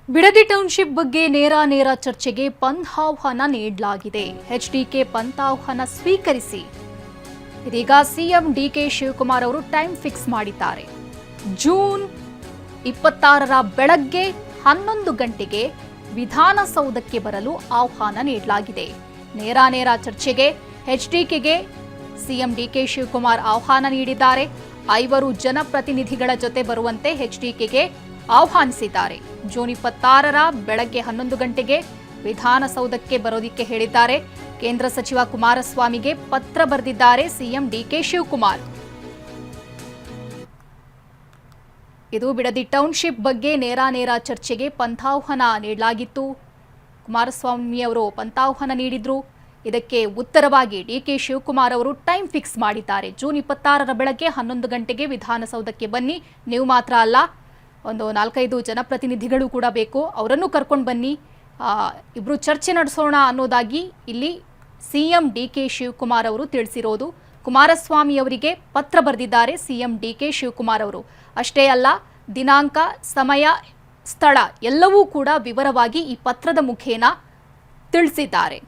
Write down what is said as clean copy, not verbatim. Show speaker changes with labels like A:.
A: Bidadi township ಬಗ್ಗೆ ನೇರ ಚರ್ಚೆಗೆ ಪಂತ್ ಆಹ್ವಾನ ನೀಡಲಾಗಿದೆ. ಎಚ್ಡಿಕೆ ಪಂತ್ ಆಹ್ವಾನ ಸ್ವೀಕರಿಸಿ ಇದೀಗ ಸಿಎಂ ಡಿಕೆ ಶಿವಕುಮಾರ್ ಅವರು ಟೈಮ್ ಫಿಕ್ಸ್ ಮಾಡಿದ್ದಾರೆ. ಜೂನ್ 26ರ ಬೆಳಗ್ಗೆ 11 ಗಂಟೆಗೆ ವಿಧಾನಸೌಧಕ್ಕೆ ಬರಲು ಆಹ್ವಾನ ನೀಡಲಾಗಿದೆ. ನೇರ ಚರ್ಚೆಗೆ ಎಚ್ಡಿಕೆಗೆ ಸಿಎಂ ಡಿಕೆ ಶಿವಕುಮಾರ್ ಆಹ್ವಾನ ನೀಡಿದ್ದಾರೆ. 5 ಜನಪ್ರತಿನಿಧಿಗಳ ಜೊತೆ ಬರುವಂತೆ ಎಚ್ಡಿಕೆಗೆ ಆಹ್ವಾನಿಸಿದ್ದಾರೆ. ಜೂನ್ 26ರ ಬೆಳಗ್ಗೆ 11 ಗಂಟೆಗೆ ವಿಧಾನಸೌಧಕ್ಕೆ ಬರೋದಿಕ್ಕೆ ಹೇಳಿದ್ದಾರೆ. ಕೇಂದ್ರ ಸಚಿವ ಕುಮಾರಸ್ವಾಮಿಗೆ ಪತ್ರ ಬರೆದಿದ್ದಾರೆ ಸಿಎಂ ಡಿಕೆ ಶಿವಕುಮಾರ್. ಇದು ಬಿಡದಿ ಟೌನ್ಶಿಪ್ ಬಗ್ಗೆ ನೇರ ಚರ್ಚೆಗೆ ಪಂಥಾಹ್ವಾನ ನೀಡಲಾಗಿತ್ತು. ಕುಮಾರಸ್ವಾಮಿ ಅವರು ಪಂಥಾಹ್ವಾನ ನೀಡಿದ್ರು. ಇದಕ್ಕೆ ಉತ್ತರವಾಗಿ ಡಿಕೆ ಶಿವಕುಮಾರ್ ಅವರು ಟೈಮ್ ಫಿಕ್ಸ್ ಮಾಡಿದ್ದಾರೆ. ಜೂನ್ 26ರ ಬೆಳಗ್ಗೆ 11 ಗಂಟೆಗೆ ವಿಧಾನಸೌಧಕ್ಕೆ ಬನ್ನಿ. ನೀವು ಮಾತ್ರ ಅಲ್ಲ, ಒಂದು 4-5 ಜನಪ್ರತಿನಿಧಿಗಳು ಕೂಡ ಬೇಕು, ಅವರನ್ನು ಕರ್ಕೊಂಡು ಬನ್ನಿ, ಇಬ್ರು ಚರ್ಚೆ ನಡೆಸೋಣ ಅನ್ನೋದಾಗಿ ಇಲ್ಲಿ ಸಿಎಂ ಡಿಕೆ ಶಿವಕುಮಾರ್ ಅವರು ತಿಳಿಸಿರೋದು. ಕುಮಾರಸ್ವಾಮಿ ಅವರಿಗೆ ಪತ್ರ ಬರೆದಿದ್ದಾರೆ ಸಿಎಂ ಡಿಕೆ ಶಿವಕುಮಾರ್ ಅವರು. ಅಷ್ಟೇ ಅಲ್ಲ, ದಿನಾಂಕ, ಸಮಯ, ಸ್ಥಳ ಎಲ್ಲವೂ ಕೂಡ ವಿವರವಾಗಿ ಈ ಪತ್ರದ ಮುಖೇನ ತಿಳಿಸಿದ್ದಾರೆ.